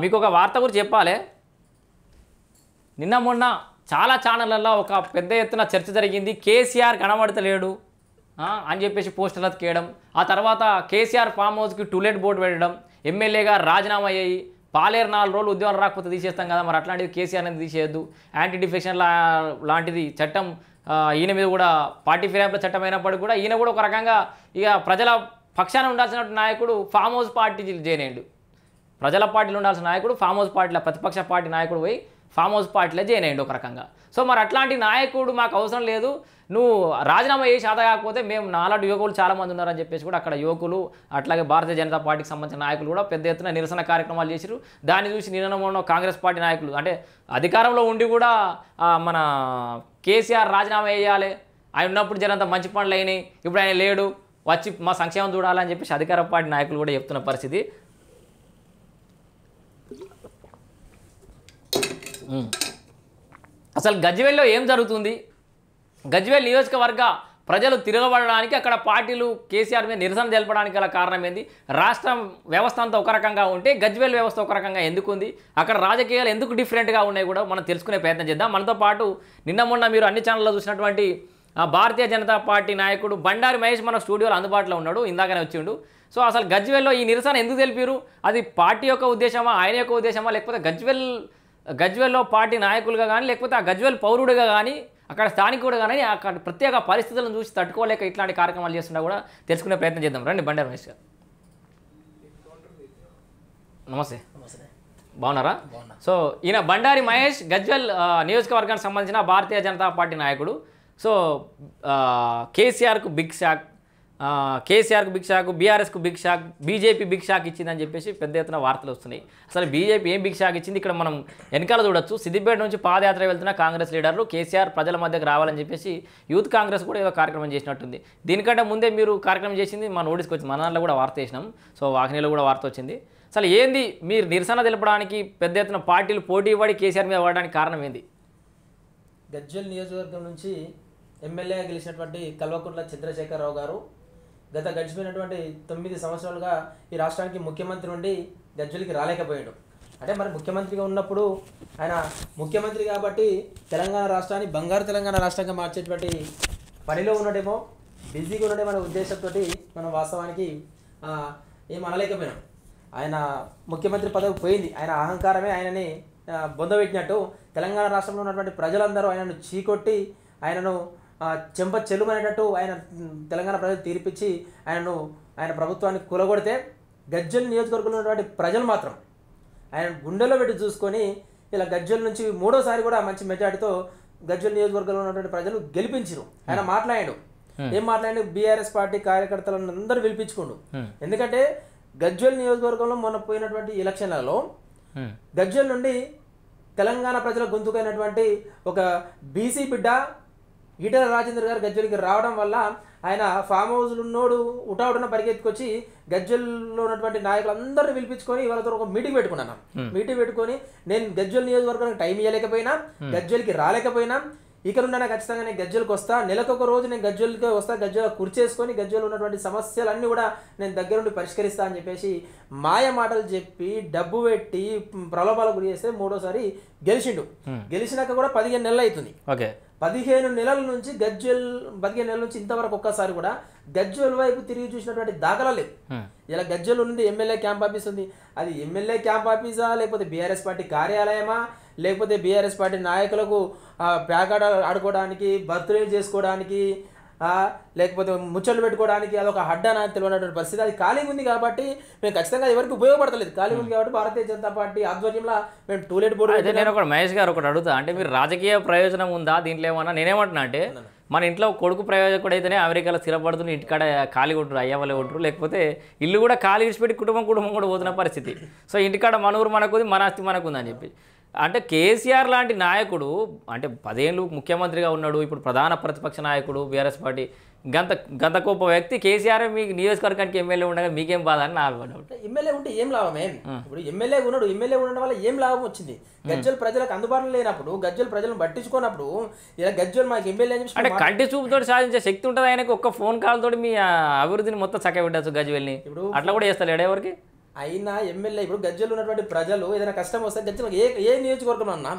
మీకు ఒక వార్త గురించి చెప్పాలి. నిన్న మొన్న చాలా ఛానళ్ళల్లో ఒక పెద్ద ఎత్తున చర్చ జరిగింది. కేసీఆర్ కనబడతలేడు అని చెప్పేసి పోస్టర్లు అతికేయడం, ఆ తర్వాత కేసీఆర్ ఫామ్ హౌస్కి టూలెట్ బోర్డు పెట్టడం, ఎమ్మెల్యేగా రాజీనామా అయ్యి పాలేరు 4 రోజులు ఉద్యోగాలు రాకపోతే తీసేస్తాం కదా, మరి అట్లాంటిది కేసీఆర్ అనేది తీసేయద్దు, యాంటీ డిఫెక్షన్ లాంటిది చట్టం ఈయన మీద కూడా పార్టీ ఫిరాయింపుల చట్టం అయినప్పటికీ కూడా ఈయన కూడా ఒక రకంగా ఇక ప్రజల పక్షాన ఉండాల్సిన నాయకుడు ఫామ్ హౌస్ పార్టీ చేయనేయండు. ప్రజల పార్టీలో ఉండాల్సిన నాయకుడు ఫామ్ హౌస్ పార్టీలో ప్రతిపక్ష పార్టీ నాయకుడు పోయి ఫామ్ హౌస్ పార్టీలో జాయిన్ అయ్యండి ఒక రకంగా. సో మరి అట్లాంటి నాయకుడు మాకు అవసరం లేదు, నువ్వు రాజీనామా చేసి శాత కాకపోతే మేము నాలాంటి యువకులు చాలామంది ఉన్నారని చెప్పేసి కూడా అక్కడ యువకులు అట్లాగే భారతీయ జనతా పార్టీకి సంబంధించిన నాయకులు కూడా పెద్ద ఎత్తున నిరసన కార్యక్రమాలు చేశారు. దాన్ని చూసి నిన్న కాంగ్రెస్ పార్టీ నాయకులు అంటే అధికారంలో ఉండి కూడా మన కేసీఆర్ రాజీనామా చేయాలి, ఆయన ఉన్నప్పుడు జనంత మంచి పనులు అయినాయి, ఇప్పుడు ఆయన లేడు, వచ్చి మా సంక్షేమం చూడాలని చెప్పేసి అధికార పార్టీ నాయకులు కూడా చెప్తున్న పరిస్థితి. అసలు గజ్వేల్లో ఏం జరుగుతుంది, గజ్వేల్ నియోజకవర్గ ప్రజలు తిరగబడడానికి అక్కడ పార్టీలు కేసీఆర్ మీద నిరసన తెలపడానికి గల కారణం ఏంది, రాష్ట్రం వ్యవస్థ అంతా ఒక రకంగా ఉంటే గజ్వేల్ వ్యవస్థ ఒక రకంగా ఎందుకు ఉంది, అక్కడ రాజకీయాలు ఎందుకు డిఫరెంట్గా ఉన్నాయి కూడా మనం తెలుసుకునే ప్రయత్నం చేద్దాం. మనతో పాటు నిన్న మొన్న మీరు అన్ని ఛానల్లో చూసినటువంటి భారతీయ జనతా పార్టీ నాయకుడు బండారి మహేష్ మన స్టూడియోలో అందుబాటులో ఉన్నాడు, ఇందాకనే వచ్చిండు. సో అసలు గజ్వేల్లో ఈ నిరసన ఎందుకు తెలిపారు, అది పార్టీ యొక్క ఉద్దేశమా, ఆయన యొక్క ఉద్దేశమా, లేకపోతే గజ్వేల్లో పార్టీ నాయకులుగా కానీ లేకపోతే ఆ గజ్వేల్ పౌరుడిగా కానీ అక్కడ స్థానికుడు కానీ అక్కడ ప్రత్యేక పరిస్థితులను చూసి తట్టుకోలేక ఇట్లాంటి కార్యక్రమాలు చేస్తున్నా కూడా తెలుసుకునే ప్రయత్నం చేద్దాం. రండి బండారి మహేష్ గారు. నమస్తే. బాగున్నారా? సో ఈయన బండారి మహేష్ గజ్వేల్ నియోజకవర్గానికి సంబంధించిన భారతీయ జనతా పార్టీ నాయకుడు. సో కేసీఆర్కు బిగ్ షాక్, బీఆర్ఎస్కు big shock, BJP big shock ఇచ్చిందని చెప్పేసి పెద్ద ఎత్తున వార్తలు వస్తున్నాయి. అసలు బీజేపీ ఏం బిగ్ షాక్ ఇచ్చింది, ఇక్కడ మనం వెనకాల చూడొచ్చు. సిద్దిపేట నుంచి పాదయాత్ర వెళ్తున్న కాంగ్రెస్ లీడర్లు కేసీఆర్ ప్రజల మధ్యకు రావాలని చెప్పేసి యూత్ కాంగ్రెస్ కూడా ఏదో కార్యక్రమం చేసినట్టుంది. దీనికంటే ముందే మీరు కార్యక్రమం చేసింది మా నోటీస్కి వచ్చింది, మన దాంట్లో కూడా వార్త చేసినాం. సో వాకినీలో కూడా వార్త వచ్చింది. అసలు ఏంది మీరు నిరసన తెలపడానికి పెద్ద ఎత్తున పార్టీలు పోటీ పడి కేసీఆర్ మీద పడడానికి కారణం ఏంది? గజ్వేల్ నియోజకవర్గం నుంచి ఎమ్మెల్యేగా గెలిచినటువంటి కల్వకుంట్ల చంద్రశేఖరరావు గారు గత గడిచిపోయినటువంటి 9 సంవత్సరాలుగా ఈ రాష్ట్రానికి ముఖ్యమంత్రి నుండి గజ్వేల్కి రాలేకపోయాడు. అంటే మరి ముఖ్యమంత్రిగా ఉన్నప్పుడు ఆయన ముఖ్యమంత్రి కాబట్టి తెలంగాణ రాష్ట్రాన్ని బంగారు తెలంగాణ రాష్ట్రంగా మార్చేటువంటి పనిలో ఉండడేమో, బిజీగా ఉండడేమో అనే ఉద్దేశంతో మనం వాస్తవానికి ఏం అనలేకపోయినాం. ఆయన ముఖ్యమంత్రి పదవి పోయింది, ఆయన అహంకారమే ఆయనని బొందబెట్టినట్టు తెలంగాణ రాష్ట్రంలో ఉన్నటువంటి ప్రజలందరూ ఆయనను చీకొట్టి ఆయనను చెంప చెల్లుమనేటట్టు ఆయన తెలంగాణ ప్రజలు తీర్పిచ్చి ఆయన ప్రభుత్వాన్ని కూలగొడితే గజ్వేల్ నియోజకవర్గంలో ఉన్నటువంటి ప్రజలు మాత్రం ఆయన గుండెలో పెట్టి చూసుకొని ఇలా గజ్వేల్ నుంచి 3వ సారి కూడా మంచి మెజార్టీతో గజ్వేల్ నియోజకవర్గంలో ఉన్నటువంటి ప్రజలు గెలిపించారు. ఆయన మాట్లాడాడు, ఏం మాట్లాడి బీఆర్ఎస్ పార్టీ కార్యకర్తలను అందరూ పిలిపించుకోండు. ఎందుకంటే గజ్వేల్ నియోజకవర్గంలో మొన్న పోయినటువంటి ఎలక్షన్లలో గజ్వేల్ నుండి తెలంగాణ ప్రజల గొంతుకైనటువంటి ఒక బీసీ బిడ్డ ఈటెల రాజేందర్ గారు గజ్వేల్కి రావడం వల్ల ఆయన ఫామ్ హౌస్లో ఉన్నోడు ఉటావుటన పరిగెత్తుకొచ్చి గజ్వేల్లో ఉన్నటువంటి నాయకులందరినీ పిలిపించుకొని వాళ్ళతో ఒక మీటింగ్ పెట్టుకున్నాను. మీటింగ్ పెట్టుకొని నేను గజ్వేల్ నియోజకవర్గానికి టైం ఇవ్వలేకపోయినా, గజ్వేల్కి రాలేకపోయినా, ఇక్కడ నుండి ఖచ్చితంగా నేను గజ్వేల్కి వస్తా, నెలకొక రోజు నేను గజ్వేల్కి వస్తా, గజ్వేల్ కుర్చేసుకొని గజ్వేల్లో ఉన్నటువంటి సమస్యలన్నీ కూడా నేను దగ్గరుండి పరిష్కరిస్తా అని చెప్పేసి మాయ మాటలు చెప్పి డబ్బు పెట్టి ప్రలోభాలకు గురి చేస్తే 3వ సారి గెలిచిండు. గెలిచినాక కూడా 15 నెలలు అవుతుంది. 15 నెలల నుంచి 15 నెలల నుంచి ఇంతవరకు ఒక్కసారి కూడా గజ్వేల్ వైపు తిరిగి చూసినటువంటి దాఖలా లేదు. ఇలా గజ్వేల్ నుండి ఎమ్మెల్యే క్యాంప్ ఆఫీస్ ఉంది, అది ఎమ్మెల్యే క్యాంప్ ఆఫీసా లేకపోతే బీఆర్ఎస్ పార్టీ కార్యాలయమా లేకపోతే బీఆర్ఎస్ పార్టీ నాయకులకు ప్యాకాట ఆడుకోవడానికి, బర్త్డే చేసుకోవడానికి, లేకపోతే ముచ్చట్లు పెట్టుకోవడానికి అదొక అడ్డా తెలియనటువంటి పరిస్థితి. అది ఖాళీగా ఉంది కాబట్టి మేము ఖచ్చితంగా ఎవరికి ఉపయోగపడతలేదు. ఖాళీ ఉంది కాబట్టి భారతీయ జనతా పార్టీ ఆధ్వర్యంలో మేము టూలెట్ బోర్డు. అయితే నేను ఒకటి మహేష్ గారు ఒకటి అడుగుతా, అంటే మీరు రాజకీయ ప్రయోజనం ఉందా దీంట్లో ఏమన్నా? నేనేమంటున్నా అంటే మన ఇంట్లో కొడుకు ప్రయోజకుడు అయితేనే అమెరికాలో స్థిరపడుతున్న ఇంటికాడ ఖాళీ ఉంటారు, అయ్యవలే ఉంటారు, లేకపోతే ఇల్లు కూడా ఖాళీ విడిచిపెట్టి కుటుంబం కూడా పోతున్న పరిస్థితి. సో ఇంటికాడ మన ఊరు మనకుంది, మన ఆస్తి మనకుంది అని చెప్పి అంటే కేసీఆర్ లాంటి నాయకుడు అంటే 10 ఏళ్ళు ముఖ్యమంత్రిగా ఉన్నాడు, ఇప్పుడు ప్రధాన ప్రతిపక్ష నాయకుడు బీఆర్ఎస్ పార్టీ, గంత గొప్ప వ్యక్తి కేసీఆర్ మీకు నియోజకవర్గానికి ఎమ్మెల్యే ఉండగా మీకేం బాధ అని నా డౌట్. ఎమ్మెల్యే ఉంటే ఏం లాభమే? ఇప్పుడు ఎమ్మెల్యే ఉన్నాడు, ఎమ్మెల్యే ఉండడం వల్ల ఏం లాభం వచ్చింది? గజ్వేల్ ప్రజలకు అందుబాటులో లేనప్పుడు, గజ్వేల్ ప్రజలను పట్టించుకున్నప్పుడు ఇలా గజ్వేల్ మాకు ఎమ్మెల్యే అని అంటే కంటి చూపుతో సాధించే శక్తి ఉంటుంది ఆయనకు. ఒక్క ఫోన్ కాల్ తోటి మీ అభివృద్ధిని మొత్తం చక్కబెట్టచ్చు గజ్వేల్ని. ఇప్పుడు అట్లా కూడా చేస్తారు ఎవరికి? అయినా ఎమ్మెల్యే ఇప్పుడు గజ్జలు ఉన్నటువంటి ప్రజలు ఏదైనా కష్టం వస్తే గజ్జలకు ఏ నియోజకవర్గం అన్నా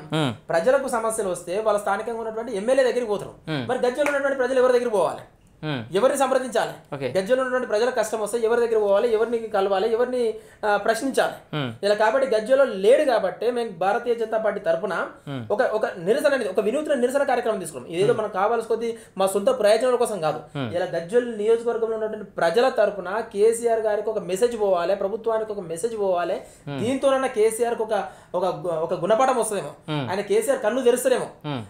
ప్రజలకు సమస్యలు వస్తే వాళ్ళ స్థానికంగా ఉన్నటువంటి ఎమ్మెల్యే దగ్గరికి పోతారు. మరి గజ్జలు ఉన్నటువంటి ప్రజలు ఎవరి దగ్గరికి పోవాలి, ఎవరిని సంప్రదించాలి? గజ్జలో ఉన్నటువంటి ప్రజల కష్టం వస్తే ఎవరి దగ్గర పోవాలి, ఎవరిని కలవాలి, ఎవరిని ప్రశ్నించాలి? ఇలా కాబట్టి గజ్జలో లేడు కాబట్టి మేము భారతీయ జనతా పార్టీ తరఫున ఒక నిరసన అనేది ఒక వినూత్న నిరసన కార్యక్రమం తీసుకున్నాం. ఇదేదో మనకు కావాల్సి కొద్ది మా సొంత ప్రయోజనాల కోసం కాదు. ఇలా గజ్జల్ నియోజకవర్గంలో ఉన్నటువంటి ప్రజల తరఫున కేసీఆర్ గారికి ఒక మెసేజ్ పోవాలి, ప్రభుత్వానికి ఒక మెసేజ్ పోవాలి. దీంతోనన్నా కేసీఆర్ కి ఒక గుణపాఠం వస్తుందేమో, ఆయన కేసీఆర్ కన్ను తెరుస్తారేమో.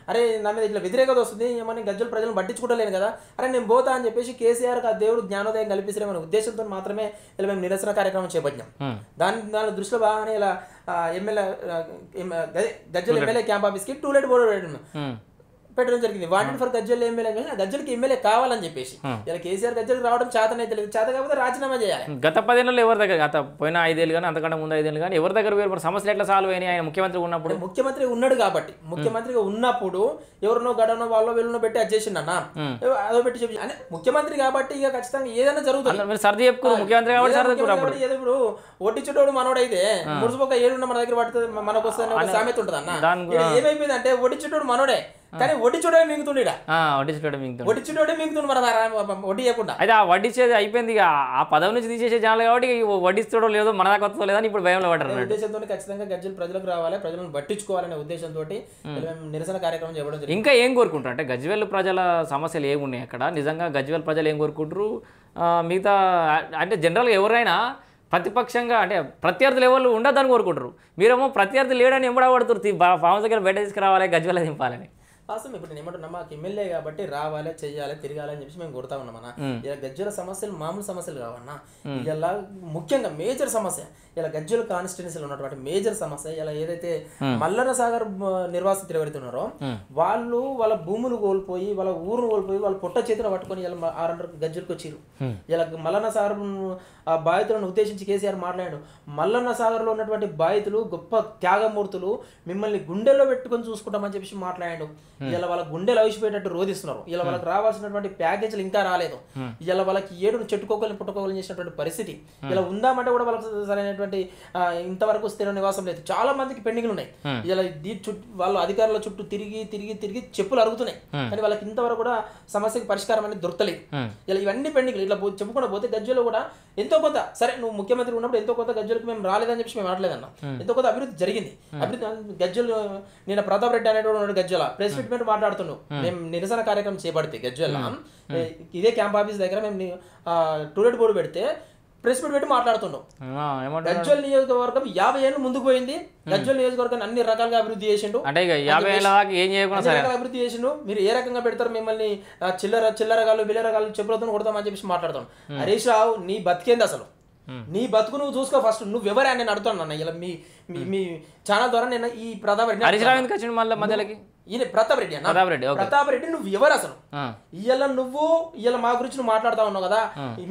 అరే నా మీద ఇట్లా వ్యతిరేకత వస్తుంది, ఏమని గజ్జల ప్రజలను పట్టించుకుంటలేను కదా, అరే నేను పోతా అని చెప్పేసి కేసీఆర్ ఆ దేవుడు జ్ఞానోదయం కల్పిస్తారేమనే ఉద్దేశంతో మాత్రమే ఇలా మేము నిరసన కార్యక్రమం చేపట్టినాం. దాని దృష్టిలో బాగానే ఇలా ఎమ్మెల్యే గజ్జల ఎమ్మెల్యే క్యాంప్ ఆఫీస్ కి టూలెట్ బోర్డు పెట్టడం జరిగింది. వాంటెడ్ ఫర్ గజ్జల్ ఎమ్మెల్యే, గజ్జలకి ఎమ్మెల్యే కావాలని చెప్పేసి. ఇలా కేసీఆర్ గజ్జలకి రావడం చేతనైతే లేదు, చేత కాకపోతే రాజీనామా చేయాలి. గత 10 ఏళ్ళలో ఎవరి దగ్గర, గత పోయిన 5 ఏళ్ళు కానీ అంతకంటే ముందు 5 ఏళ్ళు కానీ ఎవరి దగ్గర వేరు సమస్యలు ఎట్లా సాల్వ్ అయినాయి? ఆయన ముఖ్యమంత్రి ఉన్నప్పుడు, ముఖ్యమంత్రి ఉన్నాడు కాబట్టి, ముఖ్యమంత్రిగా ఉన్నప్పుడు ఎవరినో గడనో వాళ్ళో వీళ్ళనో పెట్టి అది చేసిండన్న అదో పెట్టి చెప్పి అంటే ముఖ్యమంత్రి కాబట్టి ఇక ఖచ్చితంగా ఏదైనా జరుగుతుంది. సర్ది చెప్పుకోరు ముఖ్యమంత్రి కాబట్టి. ఇప్పుడు ఒడ్డిచుటోడు మనోడైతే మురుసుపోక ఏడున్న మన దగ్గర పడుతుంది మనకు వస్తుంది సామెత ఉంటుంది అన్న. ఏమైపోయింది అంటే ఒడ్డిచుటోడు మనోడే కానీ వడ్డిచుడే మింగుతుండే, వడ్డిచుడే మింగుతుండే మన వడ్డీ ఇవ్వకుండా. అయితే ఆ వడ్డిచ్చేది అయిపోయింది, ఆ పదవి నుంచి తీసేసే జనాలు కాబట్టి వడ్డిస్తాడో లేదో మన దాకా వస్తుందో లేదని ఇప్పుడు భయంలో పడ్డారు. ఉద్దేశంతో ఖచ్చితంగా గజ్జలు ప్రజలకు రావాలి, ప్రజలను పట్టించుకోవాలనే ఉద్దేశంతో నిరసన కార్యక్రమం చేయడం. ఇంకా ఏం కోరుకుంటారు అంటే గజ్వేల్ ప్రజల సమస్యలు ఏమున్నాయి అక్కడ? నిజంగా గజ్వేల్ ప్రజలు ఏం కోరుకుంటారు? మిగతా అంటే జనరల్గా ఎవరైనా ప్రతిపక్షంగా అంటే ప్రత్యర్థులు ఎవరు ఉండదని కోరుకుంటారు, మీరేమో ప్రత్యర్థి లేడని ఎంబడబడుతున్నారు, ఫామ్ దగ్గర బయట తీసుకురావాలి, గజ్వేల్ దింపాలని. వాస్తవం ఇప్పుడు నేను ఏమంటున్నా, మాకు ఎమ్మెల్యే కాబట్టి రావాలి, చెయ్యాలి, తిరగాలి అని చెప్పేసి మేము కొడతా ఉన్నామన్నా. ఇలా గజ్జల సమస్యలు మామూలు సమస్యలు కావన్నా, ఇలా ముఖ్యంగా మేజర్ సమస్య ఇలా గజ్జల కాన్స్టిట్యున్సీలో ఉన్నటువంటి మేజర్ సమస్య ఇలా ఏదైతే మల్లన్న సాగర్ నిర్వాసితులు ఎవరైతే ఉన్నారో వాళ్ళు వాళ్ళ భూములు కోల్పోయి, వాళ్ళ ఊరును కోల్పోయి, వాళ్ళ పొట్ట చేతిలో పట్టుకొని ఇలా 600 గజ్జలకు వచ్చారు. ఇలా మల్లన్న సాగర్ బాధితులను ఉద్దేశించి కేసీఆర్ మాట్లాడాడు. మల్లన్న సాగర్లో ఉన్నటువంటి బాధితులు గొప్ప త్యాగమూర్తులు, మిమ్మల్ని గుండెల్లో పెట్టుకొని చూసుకుంటామని చెప్పేసి మాట్లాడాడు. ఇలా వాళ్ళ గుండెలు అవిసిపోయేటట్టు రోధిస్తున్నారు. ఇలా వాళ్ళకి రావాల్సినటువంటి ప్యాకేజీలు ఇంకా రాలేదు. ఇలా వాళ్ళకి ఏడును చెట్టుకోకల్ని పుట్టుకోకల్ని చేసినటువంటి పరిస్థితి ఇలా ఉందామంటే కూడా వాళ్ళకి సరైనటువంటి ఇంతవరకు స్థిర నివాసం లేదు. చాలా మందికి పెండింగ్లు ఉన్నాయి. ఇలా వాళ్ళ అధికారుల చుట్టూ తిరిగి తిరిగి తిరిగి చెప్పులు అరుగుతున్నాయి, కానీ వాళ్ళకి ఇంతవరకు కూడా సమస్యకి పరిష్కారం అనేది దొరకలేదు. ఇలా ఇవన్నీ పెండింగ్లు ఇట్లా చెప్పుకుండా పోతే గజ్జలో కూడా ఎంతో కొంత, సరే నువ్వు ముఖ్యమంత్రి ఉన్నప్పుడు ఎంతో కొంత గజ్జలకు మేము రాలేదని చెప్పి మేము మాట్లాడలేదన్నా, ఎంతో కొంత అభివృద్ధి జరిగింది. అభివృద్ధి గజ్జలు నేను ప్రతాప్ రెడ్డి అనేటువంటి గజ్జల ప్రెస్ మీట్ మీద మాట్లాడుతున్నావు, మేము నిరసన కార్యక్రమం చేపడితే గజ్జల ఇదే క్యాంప్ ఆఫీస్ దగ్గర మేము టూలెట్ బోర్డు పెడితే ప్రెస్ మీట్ పెట్టి మాట్లాడుతున్నాం. గజ్వల్ నియోజకవర్గం 50 ఏళ్ళు ముందుకు పోయింది. గజ్వల్ నియోజకవర్గాన్ని అన్ని రకాలుగా అభివృద్ధి చేసిండు, అభివృద్ధి చేసిండు. మీరు ఏ రకంగా పెడతారు, మిమ్మల్ని చిల్లరగాళ్ళు బిల్లరగాళ్ళు చెప్పులతో కొడతామని చెప్పేసి మాట్లాడతాం. హరీష్ రావు నీ బతికేంది అసలు? నీ బతుకు నువ్వు చూసుకో ఫస్ట్. నువ్వు ఎవరే నేను అడుగుతాను. ఇలా మీ ఛానల్ ద్వారా నేను ఈ ప్రతాప్ రెడ్డి ప్రతాప్ రెడ్డి నువ్వు ఎవరు అసలు? ఇవాళ మా గురించి నువ్వు మాట్లాడుతా ఉన్నావు కదా,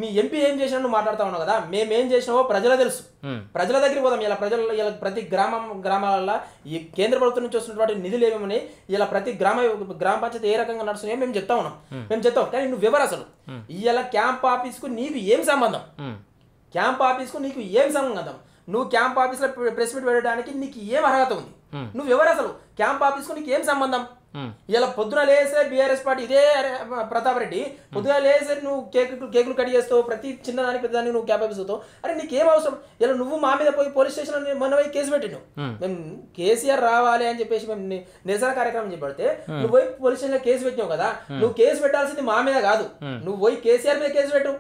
మీ ఎంపీ ఏం చేసినా నువ్వు మాట్లాడుతా ఉన్నావు కదా, మేమేం చేసినావో ప్రజలు తెలుసు. ప్రజల దగ్గరికి పోదాం. ఇలా ప్రజల ప్రతి గ్రామాలలో ఈ కేంద్ర ప్రభుత్వం నుంచి వస్తున్నటువంటి నిధులు ఏమేమని ఇలా ప్రతి గ్రామ పంచాయతీ ఏ రకంగా నడుస్తున్నాయో మేము చెప్తా ఉన్నాం. మేము చెప్తాం, కానీ నువ్వెవరు అసలు? ఇవాళ క్యాంప్ ఆఫీస్కు నీకు ఏం సంబంధం? క్యాంప్ ఆఫీస్కు నీకు ఏం సంబంధం? నువ్వు క్యాంప్ ఆఫీస్లో ప్రెస్ మీట్ పెట్టడానికి నీకు ఏం అర్హత ఉంది? నువ్వెవరు అసలు? క్యాంప్ ఆఫీస్కు నీకు ఏం సంబంధం? ఇలా పొద్దున లేసే బీఆర్ఎస్ పార్టీ ఇదే ప్రతాప్ రెడ్డి పొద్దున లేసే నువ్వు కేకులు కట్ చేస్తావు, ప్రతి చిన్నదానికి పెద్దదానికి నువ్వు క్యాంప్ ఆఫీస్ అవుతావు. అరే నీకేం అవసరం? ఇలా నువ్వు మా మీద పోయి పోలీస్ స్టేషన్లో మొన్న పోయి కేసు పెట్టిను. మేము కేసీఆర్ రావాలి అని చెప్పేసి మేము నిరసన కార్యక్రమం చేపడితే నువ్వు పోయి పోలీస్ స్టేషన్లో కేసు పెట్టినావు కదా. నువ్వు కేసు పెట్టాల్సింది మా మీద కాదు, నువ్వు పోయి కేసీఆర్ మీద కేసు పెట్టు.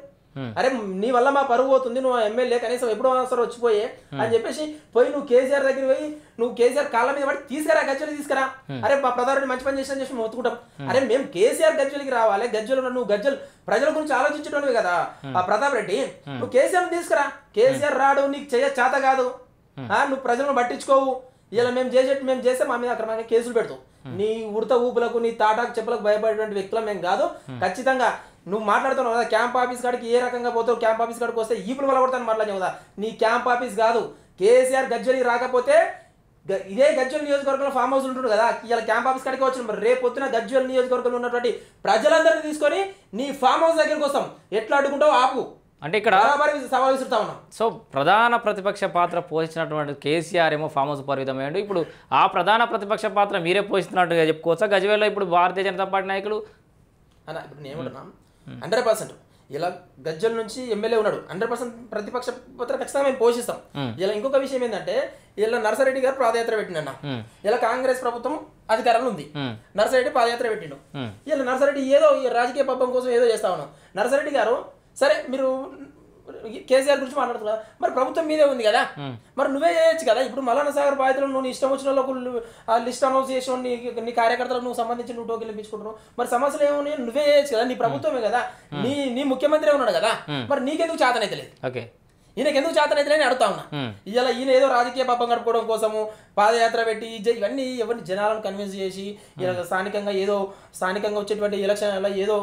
అరే నీ వల్ల మా పరువు పోతుంది, నువ్వు ఎమ్మెల్యే కనీసం ఎప్పుడో అవసరం వచ్చిపోయే అని చెప్పేసి పోయి నువ్వు కేసీఆర్ దగ్గర పోయి నువ్వు కేసీఆర్ కాళ్ళ మీద పడి తీసుకురా, గజ్జలు తీసుకురా. అరే మా ప్రధాని రెడ్డి మంచి పని చేసిన చెప్పి మొత్తుకుంటాం. అరే మేము కేసీఆర్ గజ్జలకి రావాలి, గజ్జలు నువ్వు గజ్జలు ప్రజల గురించి ఆలోచించడమే కదా ఆ ప్రతాప్ రెడ్డి. నువ్వు కేసీఆర్ తీసుకురా. కేసీఆర్ రాడు, నీకు చేత కాదు, నువ్వు ప్రజలను పట్టించుకోవు. ఇలా మేము చేస్తే మా మీద అక్రమంగా కేసులు పెడతావు. నీ ఉడత ఊపులకు నీ తాటాకు చెప్పులకు భయపడేటువంటి వ్యక్తులం మేము కాదు. ఖచ్చితంగా నువ్వు మాట్లాడుతున్నావు కదా క్యాంప్ ఆఫీస్ కాడికి ఏ రకంగా పోతావు, క్యాంప్ ఆఫీస్ కాడికి వస్తే ఈపులు వల్ల కొడతాను మాట్లాడినావు కదా. నీ క్యాంప్ ఆఫీస్ కాదు, కేసీఆర్ గజ్జలికి రాకపోతే ఇదే గజ్వల్ నియోజకవర్గంలో ఫామ్ హౌస్ ఉంటుంది కదా, ఇలా క్యాంప్ ఆఫీస్ కాడికి వచ్చిన మరి రేపు పొద్దున గజ్వల్ నియోజకవర్గంలో ఉన్నటువంటి ప్రజలందరినీ తీసుకొని నీ ఫామ్ హౌస్ దగ్గరికి వస్తాం. ఎట్లా అడ్డుకుంటావు ఆపు. అంటే ఇక్కడ బరాబరి సవాల్ విసురుతా ఉన్నాం. సో ప్రధాన ప్రతిపక్ష పాత్ర పోషించినటువంటి కేసీఆర్ ఏమో ఫామ్ హౌస్ పరిమితమయ్యాడు. ఇప్పుడు ఆ ప్రధాన ప్రతిపక్ష పాత్ర మీరే పోషిస్తున్నట్టుగా చెప్పుకోవచ్చా గజ్వేల్లో ఇప్పుడు భారతీయ జనతా పార్టీ నాయకులు అన్న? ఇప్పుడు నేను ఏమంటున్నాం, 100% ఇలా గజ్జల నుంచి ఎమ్మెల్యే ఉన్నాడు, 100% ప్రతిపక్ష పాత్ర ఖచ్చితంగా మేము పోషిస్తాం. ఇలా ఇంకొక విషయం ఏంటంటే, ఇలా నర్సారెడ్డి గారు పాదయాత్ర పెట్టిండన్న, ఇలా కాంగ్రెస్ ప్రభుత్వం అధికారంలో ఉంది, నర్సారెడ్డి పాదయాత్ర పెట్టిండు. ఇలా నర్సారెడ్డి ఏదో రాజకీయ పబ్బం కోసం ఏదో చేస్తా ఉన్నాం. నర్సారెడ్డి గారు సరే మీరు కేసీఆర్ గురించి మాట్లాడుతున్నా, మరి ప్రభుత్వం మీదే ఉంది కదా, మరి నువ్వే చేయొచ్చు కదా. ఇప్పుడు మల్లన్న సాగర్ బాధితులు నువ్వు ఇష్టం వచ్చిన వాళ్ళకు లిస్ట్ అనౌన్స్ చేసి నీ కార్యకర్తలకు నువ్వు సంబంధించి నువ్వు టోకెన్లు ఇప్పించుకుంటున్నావు, మరి సమస్యలు ఏమున్నాయి నువ్వే చేయొచ్చు కదా, నీ ప్రభుత్వమే కదా, నీ ముఖ్యమంత్రి ఉన్నాడు కదా, మరి నీకెందుకు చేతనైతే లేదు, ఓకే ఈయనకి ఎందుకు చేతనైతే అని అడుగుతా ఉన్నా. ఇలా ఈయన ఏదో రాజకీయ పబ్బం గడుపుకోవడం కోసము పాదయాత్ర పెట్టి ఇవన్నీ ఎవరిని జనాలను కన్విన్స్ చేసి ఇలా స్థానికంగా వచ్చేటువంటి ఎలక్షన్లలో ఏదో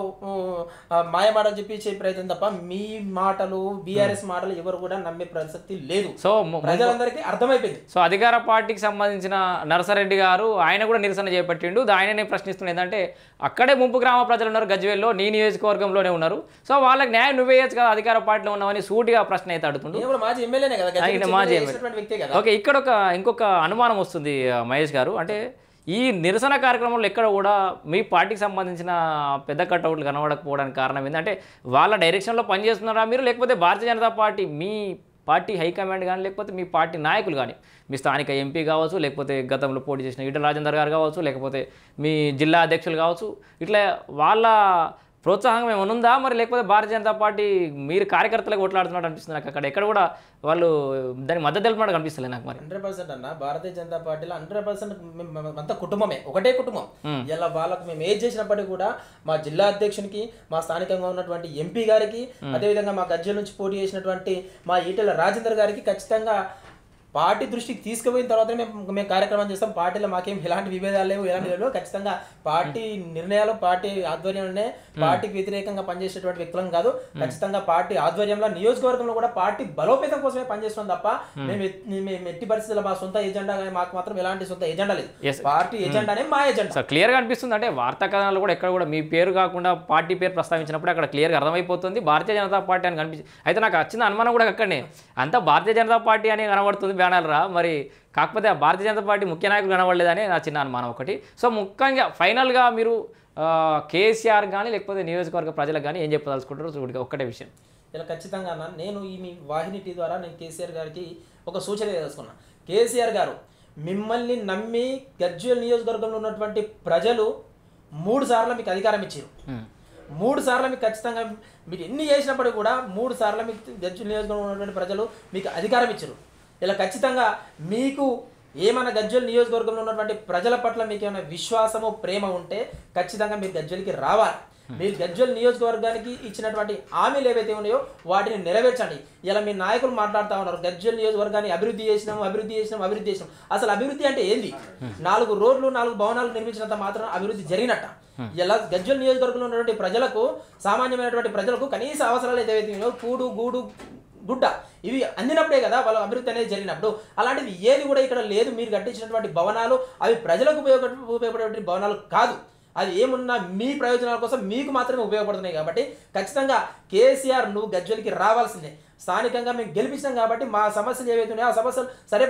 మాయమాటలు చెప్పి ప్రయత్నం తప్ప మీ మాటలు బీఆర్ఎస్ మాటలు ఎవరు కూడా నమ్మే ప్రసక్తి లేదు. సో ప్రజలందరికీ అర్థమైపోయింది. సో అధికార పార్టీకి సంబంధించిన నరసరెడ్డి గారు ఆయన కూడా నిరసన చేపట్టిండు. ఆయననే ప్రశ్నిస్తున్నది ఏంటంటే, అక్కడే ముంపు గ్రామ ప్రజలు ఉన్నారు గజ్వేల్లో, నీ నియోజకవర్గంలోనే ఉన్నారు, సో వాళ్ళకి న్యాయం నువ్వే చేయొచ్చు కదా అధికార పార్టీలో ఉన్నామని సూటిగా ప్రశ్న అయితే అడుగుతుండు. మాజీ ఎమ్మెల్యేనే కదా, వ్యక్తే కదా. ఓకే, ఇక్కడ ఇంకొక అనుమానం వస్తుంది మహేష్ గారు, అంటే ఈ నిరసన కార్యక్రమంలో ఎక్కడ కూడా మీ పార్టీకి సంబంధించిన పెద్ద కట్అవుట్లు కనబడకపోవడానికి కారణం ఏంటంటే, వాళ్ళ డైరెక్షన్లో పనిచేస్తున్నారా మీరు, లేకపోతే భారతీయ జనతా పార్టీ మీ పార్టీ హైకమాండ్ కానీ, లేకపోతే మీ పార్టీ నాయకులు కానీ, మీ స్థానిక ఎంపీ కావచ్చు, లేకపోతే గతంలో పోటీ చేసిన ఈటల రాజేందర్ గారు కావచ్చు, లేకపోతే మీ జిల్లా అధ్యక్షులు కావచ్చు, ఇట్లా వాళ్ళ ప్రోత్సాహం ఏమైనా ఉందా మరి, లేకపోతే భారతీయ జనతా పార్టీ మీరు కార్యకర్తలకు కొట్లాడుతున్నట్టు అనిపిస్తుంది నాకు. అక్కడ ఎక్కడ కూడా వాళ్ళు దానికి మద్దతు తెలుపుతున్నట్టు కనిపిస్తలేదు నాకు. మరి 100% అన్న, భారతీయ జనతా పార్టీలో 100% అంతా కుటుంబమే, ఒకటే కుటుంబం. ఇలా వాళ్ళకు మేము ఏది చేసినప్పటికీ కూడా మా జిల్లా అధ్యక్షునికి, మా స్థానికంగా ఉన్నటువంటి ఎంపీ గారికి, అదేవిధంగా మా గజ్జల నుంచి పోటీ చేసినటువంటి మా ఈటెల రాజేందర్ గారికి ఖచ్చితంగా పార్టీ దృష్టికి తీసుకుపోయిన తర్వాత మేము కార్యక్రమం చేస్తాం. పార్టీలో మాకేం ఎలాంటి విభేదాలు లేవు, ఎలాంటి లేవు. ఖచ్చితంగా పార్టీ నిర్ణయాలు పార్టీ ఆధ్వర్యంలోనే, పార్టీకి వ్యతిరేకంగా పనిచేసేటువంటి వ్యక్తులం కాదు. ఖచ్చితంగా పార్టీ ఆధ్వర్యంలో నియోజకవర్గంలో కూడా పార్టీ బలోపేతం కోసమే పనిచేస్తున్నాం తప్ప మేము ఎట్టి పరిస్థితుల్లో మా సొంత ఎజెండా కానీ మాకు మాత్రం ఎలాంటి సొంత ఎజెండా లేదు. పార్టీ ఎజెండానే మా ఎజెండా. క్లియర్గా అనిపిస్తుంది. అంటే వార్తా కథనాలు కూడా ఎక్కడ కూడా మీ పేరు కాకుండా పార్టీ పేరు ప్రస్తావించినప్పుడు అక్కడ క్లియర్గా అర్థమైపోతుంది భారతీయ జనతా పార్టీ అని కనిపించింది. అయితే నాకు వచ్చిన అనుమానం కూడా అక్కడనే, అంతా భారతీయ జనతా పార్టీ అని కనబడుతుంది బ్యానర్ రా, మరి కాకపోతే ఆ భారతీయ జనతా పార్టీ ముఖ్య నాయకులు కనబడలేదని నా చిన్న అనుమానం ఒకటి. సో ముఖ్యంగా ఫైనల్గా మీరు కేసీఆర్ కానీ లేకపోతే నియోజకవర్గ ప్రజలకు కానీ ఏం చెప్పదలుచుకుంటారు చూడగా ఒక్కటే విషయం. ఇలా ఖచ్చితంగా నేను ఈ మీ వాహిని టీ ద్వారా నేను కేసీఆర్ గారికి ఒక సూచన తెలుసుకున్నా. కేసీఆర్ గారు మిమ్మల్ని నమ్మి గజ్వేల్ నియోజకవర్గంలో ఉన్నటువంటి ప్రజలు 3 సార్లు మీకు అధికారం ఇచ్చారు. 3 సార్లు మీకు ఖచ్చితంగా మీరు ఎన్ని చేసినప్పటికీ కూడా 3 సార్లు మీకు గజ్వేల్ నియోజకవర్గంలో ఉన్నటువంటి ప్రజలు మీకు అధికారం ఇచ్చారు. ఇలా ఖచ్చితంగా మీకు ఏమైనా గజ్వేల్ నియోజకవర్గంలో ఉన్నటువంటి ప్రజల పట్ల మీకు ఏమైనా విశ్వాసము ప్రేమ ఉంటే ఖచ్చితంగా మీరు గజ్వేల్కి రావాలి. మీరు గజ్వేల్ నియోజకవర్గానికి ఇచ్చినటువంటి హామీలు ఏవైతే ఉన్నాయో వాటిని నెరవేర్చండి. ఇలా మీ నాయకులు మాట్లాడుతూ ఉన్నారు, గజ్వేల్ నియోజకవర్గాన్ని అభివృద్ధి చేసినాం. అసలు అభివృద్ధి అంటే ఏంది? 4 రోడ్లు 4 భవనాలు నిర్మించినంత మాత్రం అభివృద్ధి జరిగినట్ట? ఇలా గజ్వేల్ నియోజకవర్గంలో ఉన్నటువంటి ప్రజలకు, సామాన్యమైనటువంటి ప్రజలకు కనీస అవసరాలు ఏదైతే ఉన్నాయో కూడు గూడు గుడ్డ ఇవి అందినప్పుడే కదా వాళ్ళ అభివృద్ధి అనేది జరిగినప్పుడు. అలాంటిది ఏది కూడా ఇక్కడ లేదు. మీరు కట్టించినటువంటి భవనాలు అవి ప్రజలకు ఉపయోగపడేటువంటి భవనాలు కాదు. అది ఏమున్నా మీ ప్రయోజనాల కోసం మీకు మాత్రమే ఉపయోగపడుతున్నాయి. కాబట్టి ఖచ్చితంగా కేసీఆర్ నువ్వు గజ్వేల్కి రావాల్సిందే. స్థానికంగా మేము గెలిపించినాం కాబట్టి మా సమస్యలు ఏవైతే ఉన్నాయో ఆ సమస్యలు సరే,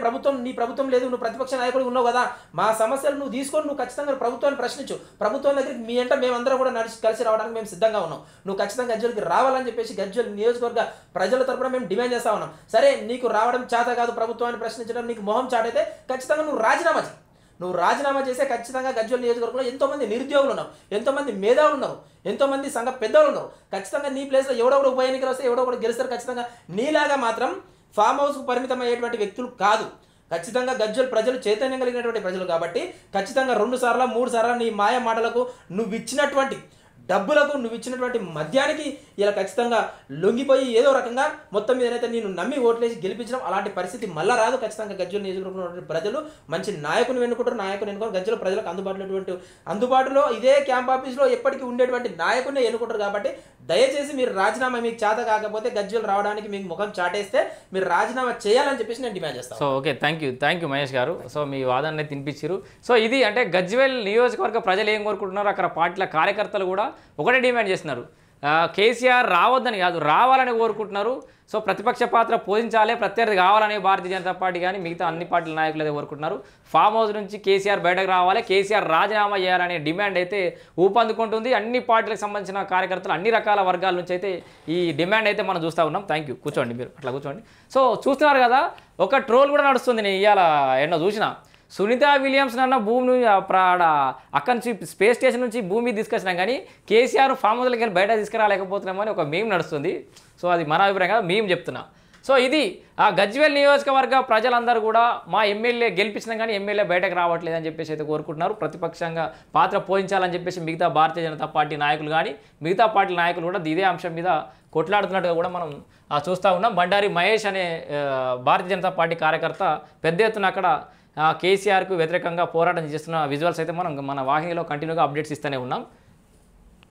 నీ ప్రభుత్వం లేదు, నువ్వు ప్రతిపక్ష నాయకుడు ఉన్నావు కదా, మా సమస్యలు నువ్వు తీసుకొని నువ్వు ఖచ్చితంగా ప్రభుత్వాన్ని ప్రశ్నించు. ప్రభుత్వం దగ్గరికి మీ అంటే మేమందరం కూడా కలిసి రావడానికి మేము సిద్ధంగా ఉన్నాం. నువ్వు ఖచ్చితంగా గజ్వేల్కి రావాలని చెప్పేసి గజ్వేల్ నియోజకవర్గ ప్రజల తరపున మేము డిమాండ్ చేస్తా ఉన్నాం. సరే, నీకు రావడం చేత కాదు, ప్రభుత్వాన్ని ప్రశ్నించడం నీకు మొహం చాటైతే ఖచ్చితంగా నువ్వు రాజీనామా చేసే ఖచ్చితంగా గజ్వేల్ నియోజకవర్గంలో ఎంతోమంది నిరుద్యోగులు ఉన్నారు, ఎంతోమంది మేధావులు ఉన్నారు, ఎంతోమంది సంఘ పెద్దలు ఉన్నారు. ఖచ్చితంగా నీ ప్లేస్లో ఎవడో కూడా ఉప ఎన్నికలు వస్తే ఎవడో కూడా గెలుస్తారు. ఖచ్చితంగా నీలాగా మాత్రం ఫామ్ హౌస్కు పరిమితం అయ్యేటువంటి వ్యక్తులు కాదు. ఖచ్చితంగా గజ్వేల్ ప్రజలు చైతన్యం కలిగినటువంటి ప్రజలు కాబట్టి ఖచ్చితంగా 2 సార్లు 3 సార్లు నీ మాయ మాటలకు నువ్వు ఇచ్చినటువంటి డబ్బులకు నువ్వు ఇచ్చినటువంటి మద్యానికి ఇలా ఖచ్చితంగా లొంగిపోయి ఏదో రకంగా మొత్తం మీద అయితే నేను నమ్మి ఓట్లేసి గెలిపించడం అలాంటి పరిస్థితి మళ్ళా రాదు. ఖచ్చితంగా గజ్వేల్ నియోజకవర్గంలో ప్రజలు మంచి నాయకుని ఎన్నుకుంటారు. గజ్వేల్ ప్రజలకు అందుబాటులో ఇదే క్యాంప్ ఆఫీస్లో ఎప్పటికీ ఉండేటువంటి నాయకుడిని ఎన్నుకుంటారు. కాబట్టి దయచేసి మీరు రాజీనామా, మీకు చేత కాకపోతే గజ్వేల్ రావడానికి మీకు ముఖం చాటేస్తే మీరు రాజీనామా చేయాలని చెప్పేసి నేను డిమాండ్ చేస్తాను. So okay, thank you Mahesh గారు. సో మీ వాదనని తినిపించారు. సో ఇది అంటే గజ్వేల్ నియోజకవర్గ ప్రజలు ఏం కోరుకుంటున్నారు, అక్కడ పార్టీల కార్యకర్తలు కూడా ఒకటే డిమాండ్ చేస్తున్నారు, కేసీఆర్ రావద్దని కాదు, రావాలని కోరుకుంటున్నారు. సో ప్రతిపక్ష పాత్ర పోషించాలి, ప్రత్యర్థి కావాలని భారతీయ జనతా పార్టీ కానీ మిగతా అన్ని పార్టీల నాయకులు అయితే కోరుకుంటున్నారు. ఫామ్ హౌస్ నుంచి కేసీఆర్ బయటకు రావాలి, కేసీఆర్ రాజీనామా చేయాలనే డిమాండ్ అయితే ఊపందుకుంటుంది. అన్ని పార్టీలకు సంబంధించిన కార్యకర్తలు అన్ని రకాల వర్గాల నుంచి అయితే ఈ డిమాండ్ అయితే మనం చూస్తూ ఉన్నాం. థ్యాంక్ యూ, కూర్చోండి, మీరు అట్లా కూర్చోండి. సో చూస్తున్నారు కదా, ఒక ట్రోల్ కూడా నడుస్తుంది. నేను ఇవాళ ఎన్నో చూసిన, సునీత విలియమ్స్ అన్న భూమి అక్కడి నుంచి స్పేస్ స్టేషన్ నుంచి భూమి తీసుకొచ్చినాం, కానీ కేసీఆర్ ఫామ్ హౌస్లోకి వెళ్ళి బయట తీసుకురాలేకపోతున్నామని ఒక మేమ్ నడుస్తుంది. సో అది మన అభిప్రాయం కదా, మేము చెప్తున్నా. సో ఇది ఆ గజ్వేల్ నియోజకవర్గ ప్రజలందరూ కూడా మా ఎమ్మెల్యే గెలిపించినాం కానీ ఎమ్మెల్యే బయటకు రావట్లేదు అని చెప్పేసి అయితే కోరుకుంటున్నారు. ప్రతిపక్షంగా పాత్ర పోషించాలని చెప్పేసి మిగతా భారతీయ జనతా పార్టీ నాయకులు కానీ మిగతా పార్టీ నాయకులు కూడా ఇదే అంశం మీద కొట్లాడుతున్నట్టుగా కూడా మనం చూస్తూ ఉన్నాం. బండారి మహేష్ అనే భారతీయ జనతా పార్టీ కార్యకర్త పెద్ద ఎత్తున అక్కడ కేసీఆర్కు వ్యతిరేకంగా పోరాటం చేస్తున్న విజువల్స్ అయితే మనం మన వాహినిలో కంటిన్యూగా అప్డేట్స్ ఇస్తూనే ఉన్నాం.